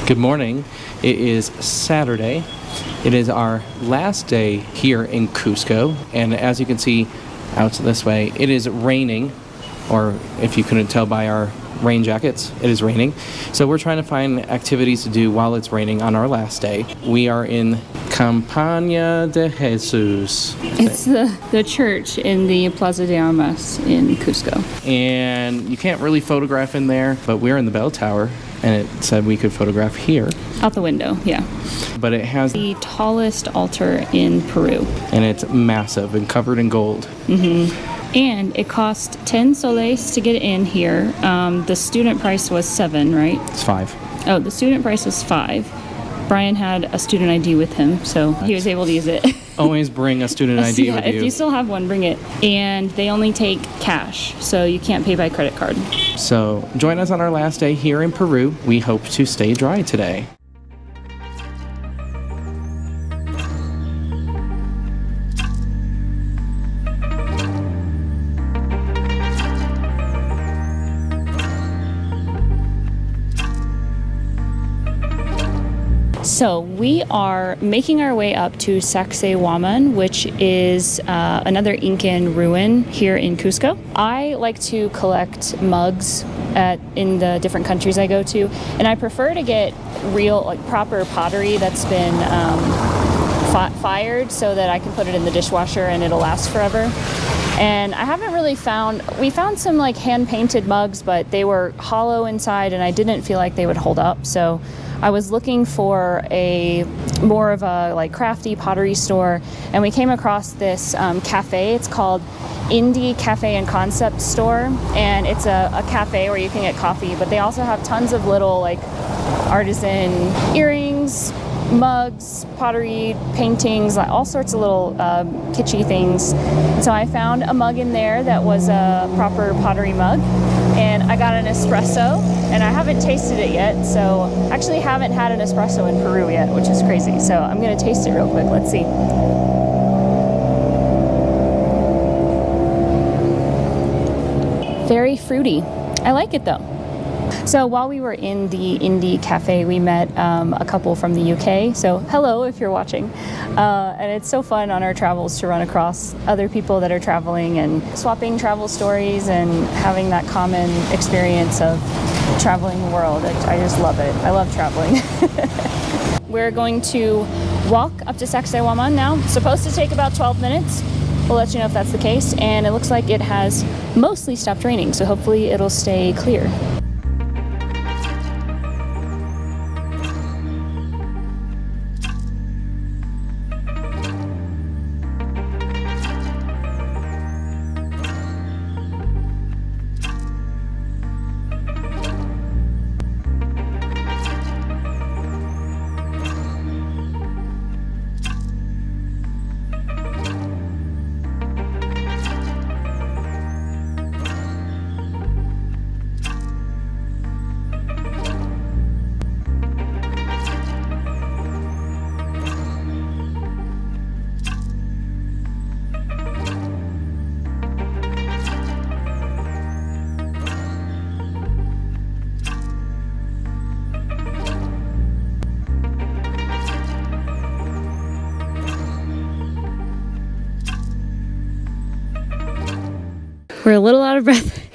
Good morning. It is Saturday. It is our last day here in Cusco, and as you can see out this way, it is raining, or if you couldn't tell by our rain jackets, it is raining. So we're trying to find activities to do while it's raining on our last day. We are in Campaña de Jesus. It's the church in the Plaza de Armas in Cusco. And you can't really photograph in there, but we're in the bell tower, and it said we could photograph here. Out the window, yeah. But it has the tallest altar in Peru. And it's massive and covered in gold. Mm-hmm. And it cost 10 soles to get in here. The student price was 7, right? It's 5. Oh, the student price was 5. Brian had a student ID with him, so he was able to use it. Always bring a student ID with you. If you still have one, bring it. And they only take cash, so you can't pay by credit card. So join us on our last day here in Peru. We hope to stay dry today. So we are making our way up to Saqsaywaman, which is another Incan ruin here in Cusco. I like to collect mugs in the different countries I go to, and I prefer to get real, like proper pottery that's been fired so that I can put it in the dishwasher and it'll last forever. And I haven't really we found some like hand-painted mugs, but they were hollow inside and I didn't feel like they would hold up. So I was looking for more of a like crafty pottery store, and we came across this cafe. It's called Indie Cafe and Concept Store, and it's a cafe where you can get coffee, but they also have tons of little like artisan earrings, mugs, pottery, paintings, like all sorts of little kitschy things. And so I found a mug in there that was a proper pottery mug, and I got an espresso, and I haven't tasted it yet, so I actually haven't had an espresso in Peru yet, which is crazy. So I'm gonna taste it real quick. Let's see. Very fruity. I like it though. So while we were in the Indie Cafe, we met a couple from the UK. So hello, if you're watching. And it's so fun on our travels to run across other people that are traveling and swapping travel stories and having that common experience of traveling the world. I just love it. I love traveling. We're going to walk up to Saqsaywaman now. It's supposed to take about 12 minutes. We'll let you know if that's the case. And it looks like it has mostly stopped raining, so hopefully it'll stay clear. We're a little out of breath.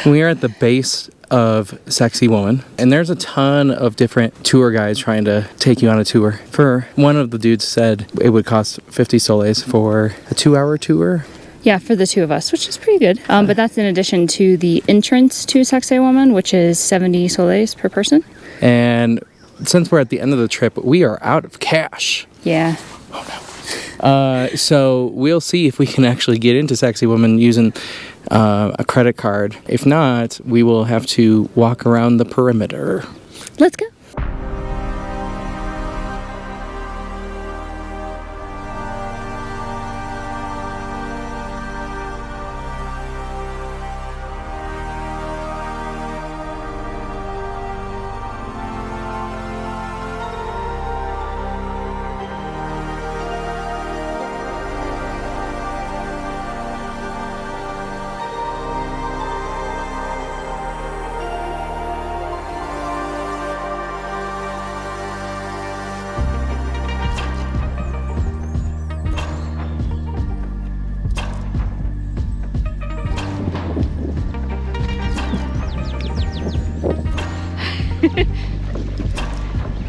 We are at the base of Saqsaywaman, and there's a ton of different tour guides trying to take you on a tour. One of the dudes said it would cost 50 soles for a 2-hour tour. Yeah, for the two of us, which is pretty good. But that's in addition to the entrance to Saqsaywaman, which is 70 soles per person. And since we're at the end of the trip, we are out of cash. Yeah. Oh no. So we'll see if we can actually get into Saqsaywaman using a credit card. If not, we will have to walk around the perimeter. Let's go.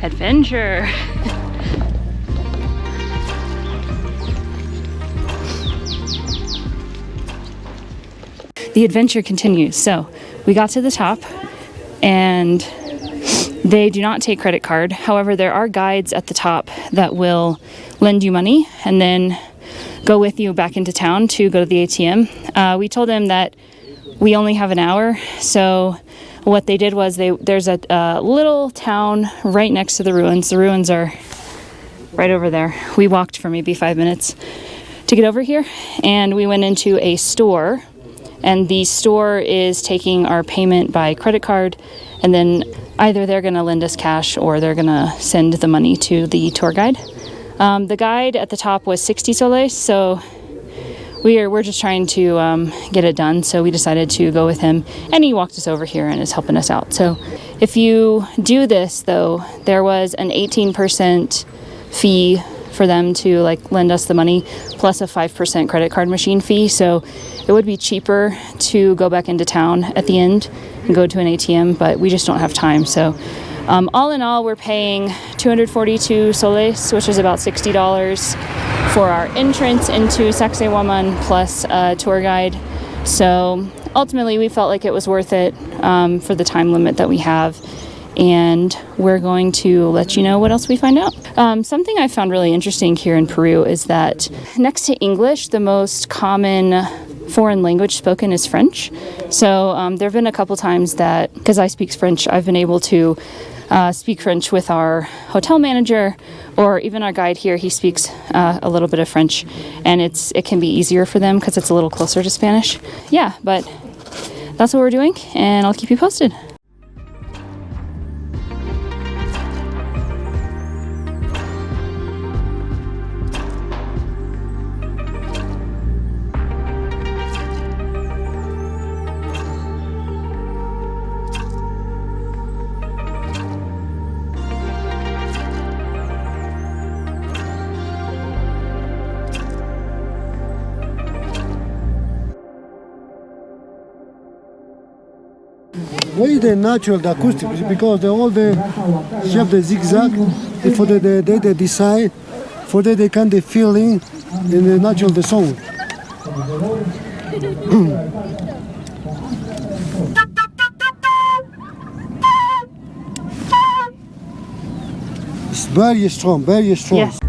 Adventure. The adventure continues. So we got to the top and they do not take credit card. However, there are guides at the top that will lend you money and then go with you back into town to go to the ATM. We told them that we only have an hour. So what they did was there's a little town right next to the ruins. The ruins are right over there. We walked for maybe 5 minutes to get over here and we went into a store. And the store is taking our payment by credit card, and then either they're going to lend us cash or they're going to send the money to the tour guide. The guide at the top was 60 soles, so we're just trying to get it done. So we decided to go with him, and he walked us over here and is helping us out. So if you do this, though, there was an 18% fee for them to lend us the money, plus a 5% credit card machine fee. So it would be cheaper to go back into town at the end and go to an ATM, but we just don't have time. So all in all, we're paying 242 soles, which is about $60 for our entrance into Saqsaywaman plus a tour guide. So ultimately, we felt like it was worth it for the time limit that we have. And we're going to let you know what else we find out. Something I found really interesting here in Peru is that next to English, the most common foreign language spoken is French. So there have been a couple times that, because I speak French, I've been able to speak French with our hotel manager or even our guide here. He speaks a little bit of French, and it can be easier for them because it's a little closer to Spanish. Yeah, but that's what we're doing, and I'll keep you posted. Why is the natural, the acoustic? Because all the have the zigzag for they decide for they can the feeling in the natural the song. It's very strong, very strong. Yes.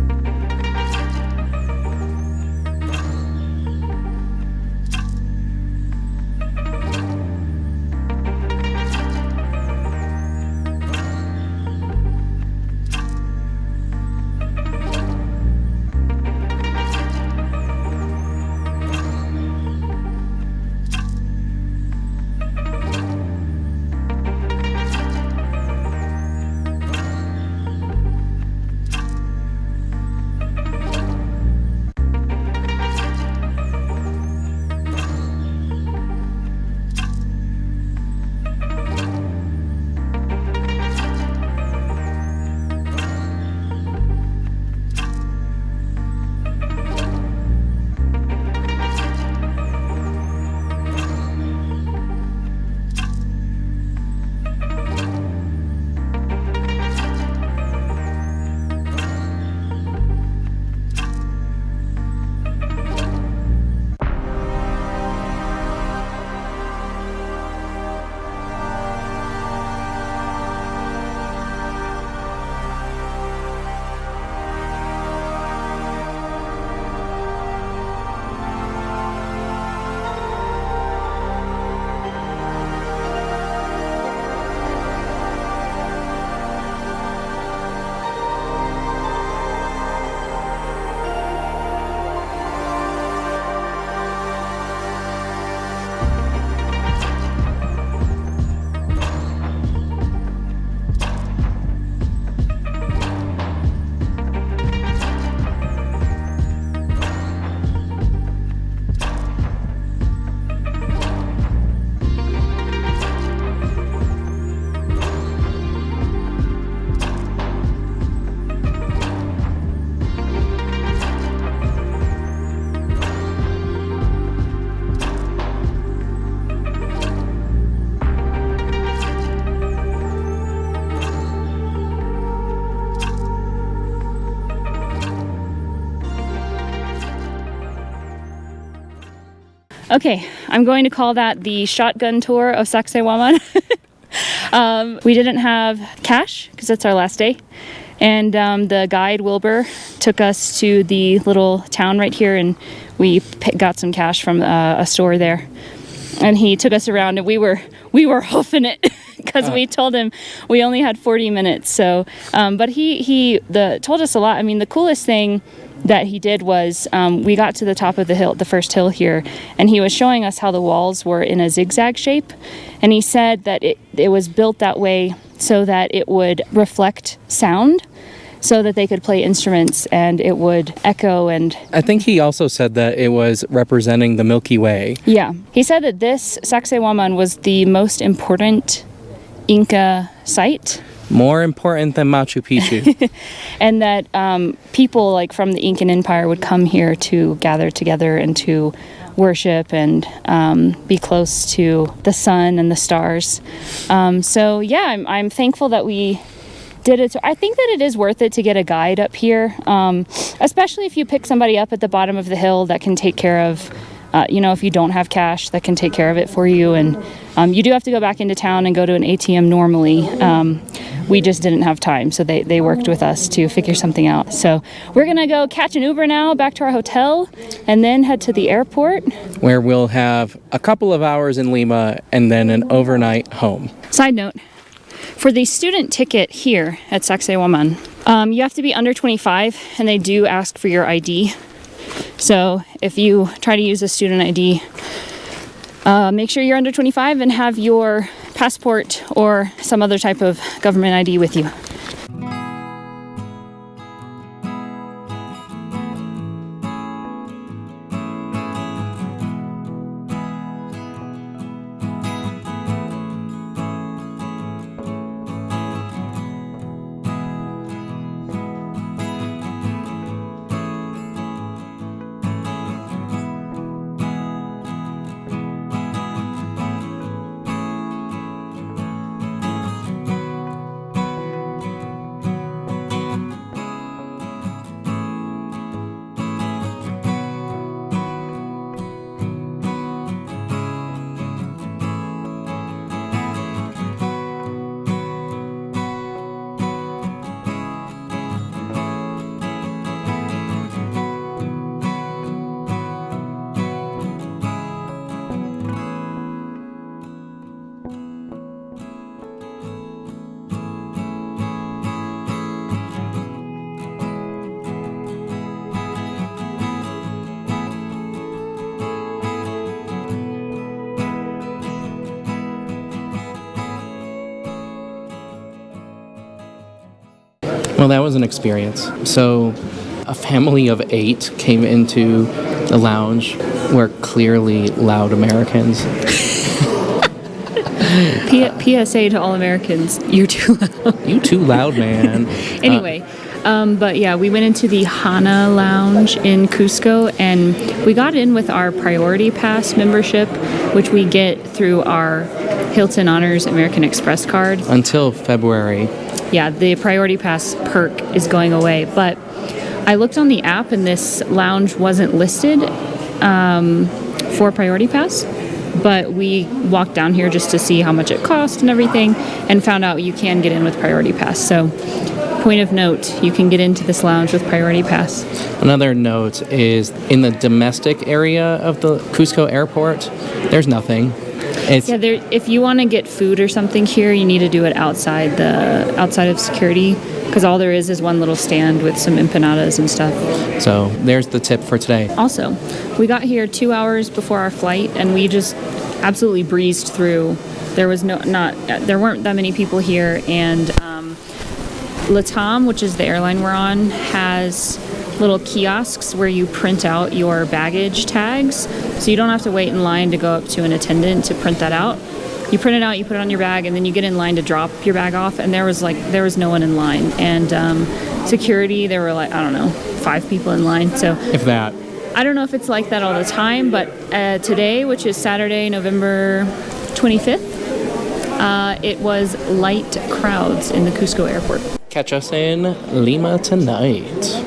Okay, I'm going to call that the shotgun tour of Saqsaywaman. We didn't have cash because it's our last day. And the guide, Wilbur, took us to the little town right here, and we got some cash from a store there. And he took us around, and we were hoofing it because we told him we only had 40 minutes. So, but he told us a lot. I mean, the coolest thing that he did was we got to the top of the hill, the first hill here, and he was showing us how the walls were in a zigzag shape. And he said that it was built that way so that it would reflect sound, so that they could play instruments and it would echo. And I think he also said that it was representing the Milky Way. Yeah. He said that this Saqsaywaman was the most important Inca site. More important than Machu Picchu. And that people like from the Incan Empire would come here to gather together and to worship and be close to the sun and the stars. So yeah, I'm thankful that we did it. I think that it is worth it to get a guide up here, especially if you pick somebody up at the bottom of the hill that can take care of, if you don't have cash, that can take care of it for you. And you do have to go back into town and go to an ATM normally. We just didn't have time, so they worked with us to figure something out. So we're going to go catch an Uber now back to our hotel and then head to the airport, where we'll have a couple of hours in Lima and then an overnight home. Side note, for the student ticket here at Saqsaywaman, you have to be under 25, and they do ask for your ID. So if you try to use a student ID, make sure you're under 25 and have your passport or some other type of government ID with you. Well, that was an experience. So a family of 8 came into the lounge. We're clearly loud Americans. PSA to all Americans, you're too loud. You too loud, man. Anyway, but yeah, we went into the Hana Lounge in Cusco, and we got in with our Priority Pass membership, which we get through our Hilton Honors American Express card. Until February. Yeah, the Priority Pass perk is going away, but I looked on the app and this lounge wasn't listed for Priority Pass, but we walked down here just to see how much it cost and everything, and found out you can get in with Priority Pass. So, point of note, you can get into this lounge with Priority Pass. Another note is in the domestic area of the Cusco airport, there's nothing. If you want to get food or something here, you need to do it outside of security, because all there is one little stand with some empanadas and stuff. So there's the tip for today. Also, we got here 2 hours before our flight, and we just absolutely breezed through. There weren't that many people here, and Latam, which is the airline we're on, has little kiosks where you print out your baggage tags, so you don't have to wait in line to go up to an attendant to print that out. You print it out, you put it on your bag, and then you get in line to drop your bag off, and there was no one in line. And security, there were 5 people in line. So if that. I don't know if it's like that all the time, but today, which is Saturday, November 25th, it was light crowds in the Cusco airport. Catch us in Lima tonight.